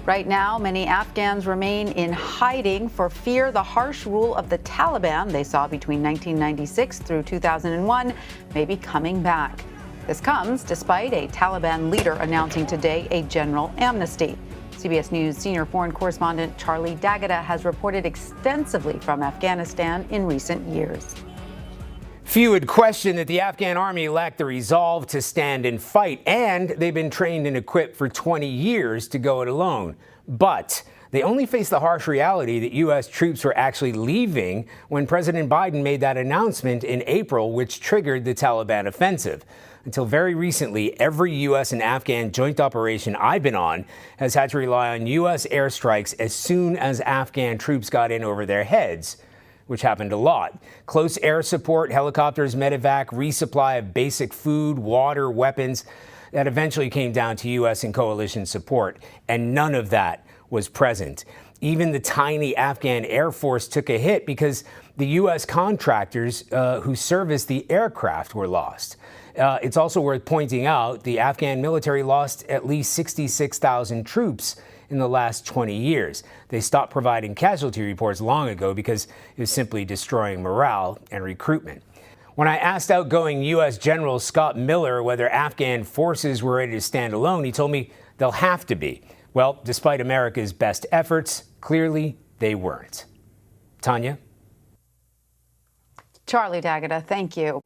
Right now, many Afghans remain in hiding for fear the harsh rule of the Taliban they saw between 1996 through 2001 may be coming back. This comes despite a Taliban leader announcing today a general amnesty. CBS News senior foreign correspondent Charlie D'Agata has reported extensively from Afghanistan in recent years. Few would question that the Afghan army lacked the resolve to stand and fight, and they've been trained and equipped for 20 years to go it alone. But they only face the harsh reality that U.S. troops were actually leaving when President Biden made that announcement in April, which triggered the Taliban offensive. Until very recently, every U.S. and Afghan joint operation I've been on has had to rely on U.S. airstrikes as soon as Afghan troops got in over their heads, which happened a lot. Close air support, helicopters, medevac, resupply of basic food, water, weapons. That eventually came down to U.S. and coalition support, and none of that was present. Even the tiny Afghan Air Force took a hit because the U.S. contractors who serviced the aircraft were lost. It's also worth pointing out the Afghan military lost at least 66,000 troops in the last 20 years. They stopped providing casualty reports long ago because it was simply destroying morale and recruitment. When I asked outgoing U.S. General Scott Miller whether Afghan forces were ready to stand alone, he told me they'll have to be. Well, despite America's best efforts, clearly they weren't. Tanya? Charlie D'Agata, thank you.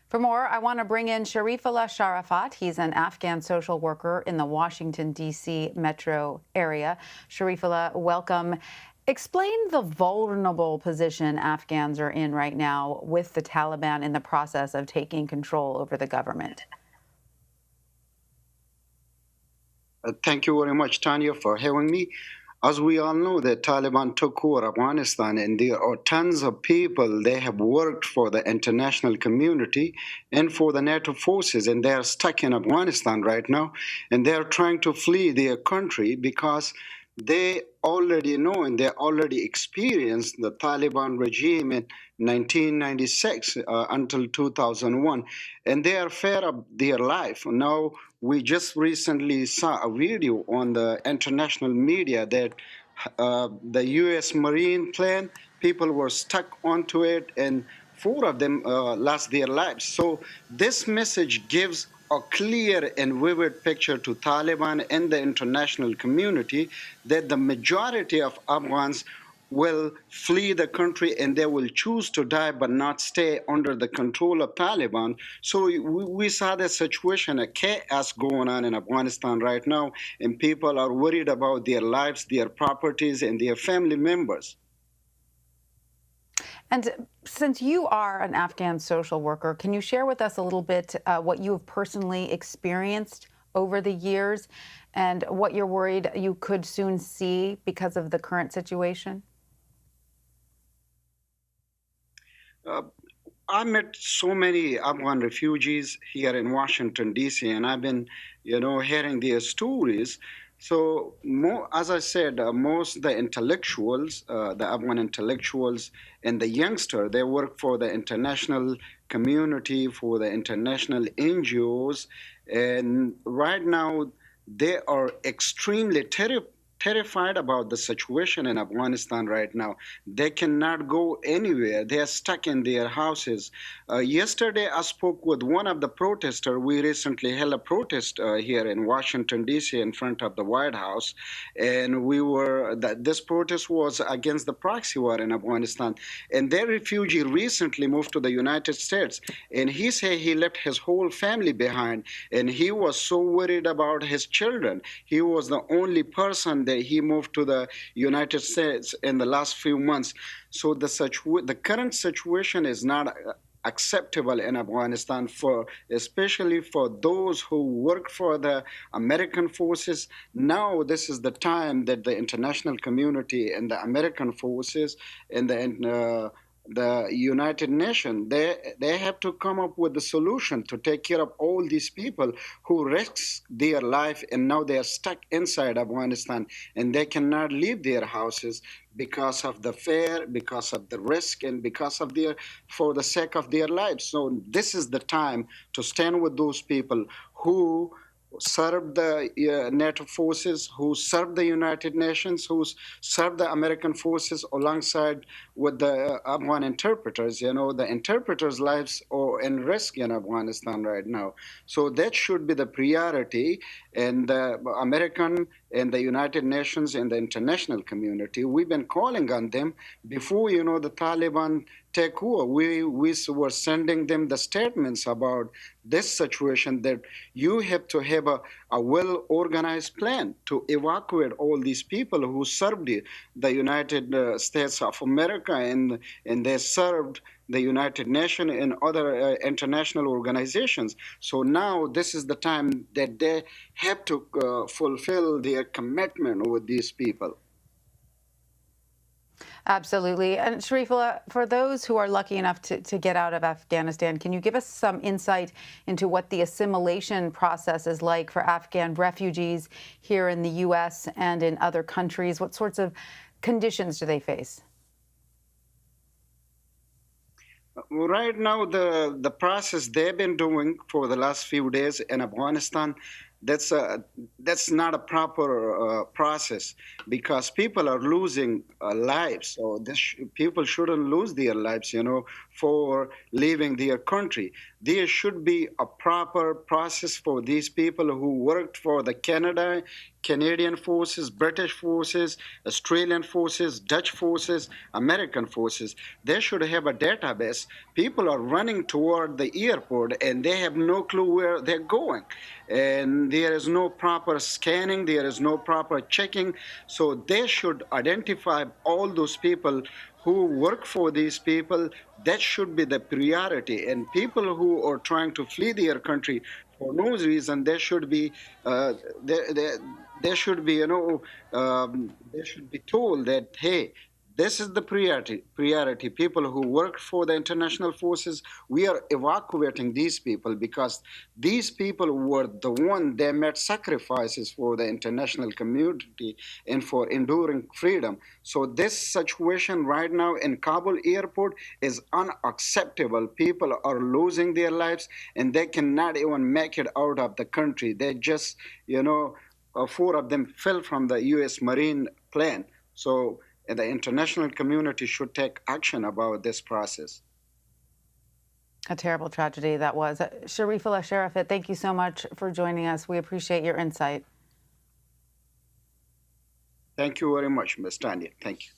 For more, I want to bring in Sharifullah Sharafat. He's an Afghan social worker in the Washington, D.C. metro area. Sharifullah, welcome. Explain the vulnerable position Afghans are in right now with the Taliban in the process of taking control over the government. Thank you very much, Tanya, for having me. As we all know, the Taliban took over Afghanistan, and there are tons of people. They have worked for the international community and for the NATO forces, and they are stuck in Afghanistan right now, and they are trying to flee their country because they already know and they already experienced the Taliban regime in 1996 until 2001, and they are afraid of their life. Now, we just recently saw a video on the international media that the U.S. Marine plane, people were stuck onto it, and 4 of them lost their lives. So this message gives a clear and vivid picture to Taliban and the international community that the majority of Afghans will flee the country and they will choose to die but not stay under the control of Taliban. So we saw the situation, a chaos going on in Afghanistan right now, and people are worried about their lives, their properties, and their family members. And since you are an Afghan social worker, can you share with us a little bit what you have personally experienced over the years and what you're worried you could soon see because of the current situation? I met so many Afghan refugees here in Washington, D.C., and I've been, hearing their stories. So, as I said, most of the intellectuals, the Afghan intellectuals and the youngsters, they work for the international community, for the international NGOs, and right now they are extremely terrified about the situation in Afghanistan right now. They cannot go anywhere. They are stuck in their houses. Yesterday, I spoke with one of the protesters. We recently held a protest here in Washington, D.C. in front of the White House. And this protest was against the proxy war in Afghanistan. And their refugee recently moved to the United States. And he said he left his whole family behind. And he was so worried about his children. He was the only person that he moved to the United States in the last few months. So the current situation is not acceptable in Afghanistan, especially for those who work for the American forces. Now this is the time that the international community and the American forces and the United Nations, they have to come up with a solution to take care of all these people who risk their life, and now they are stuck inside Afghanistan and they cannot leave their houses because of the fear, because of the risk, and for the sake of their lives. So this is the time to stand with those people who served the NATO forces, who served the United Nations, who served the American forces alongside with the Afghan interpreters. You know, the interpreters' lives are in risk in Afghanistan right now. So that should be the priority. And the American and the United Nations and the international community, we've been calling on them before, the Taliban take over. We were sending them the statements about this situation, that you have to have a well-organized plan to evacuate all these people who served the United States of America, and they served the United Nations and other international organizations. So now this is the time that they have to fulfill their commitment with these people. Absolutely. And Sharifullah, for those who are lucky enough to get out of Afghanistan, can you give us some insight into what the assimilation process is like for Afghan refugees here in the U.S. and in other countries? What sorts of conditions do they face? Right now, the process they've been doing for the last few days in Afghanistan, that's not a proper process, because people are losing lives. So people shouldn't lose their lives, for leaving their country. There should be a proper process for these people who worked for the Canadian forces, British forces, Australian forces, Dutch forces, American forces. They should have a database. People are running toward the airport and they have no clue where they're going. And there is no proper scanning, there is no proper checking. So they should identify all those people who work for these people. That should be the priority. And people who are trying to flee their country for no reason, they should be they should be they should be told that, hey, this is the priority. People who work for the international forces, we are evacuating these people, because these people were the one that made sacrifices for the international community and for enduring freedom. So this situation right now in Kabul airport is unacceptable. People are losing their lives and they cannot even make it out of the country. They just, four of them fell from the U.S. Marine plane. So the international community should take action about this process. A terrible tragedy that was. Sharifullah Sharafat, thank you so much for joining us. We appreciate your insight. Thank you very much, Ms. Tanya. Thank you.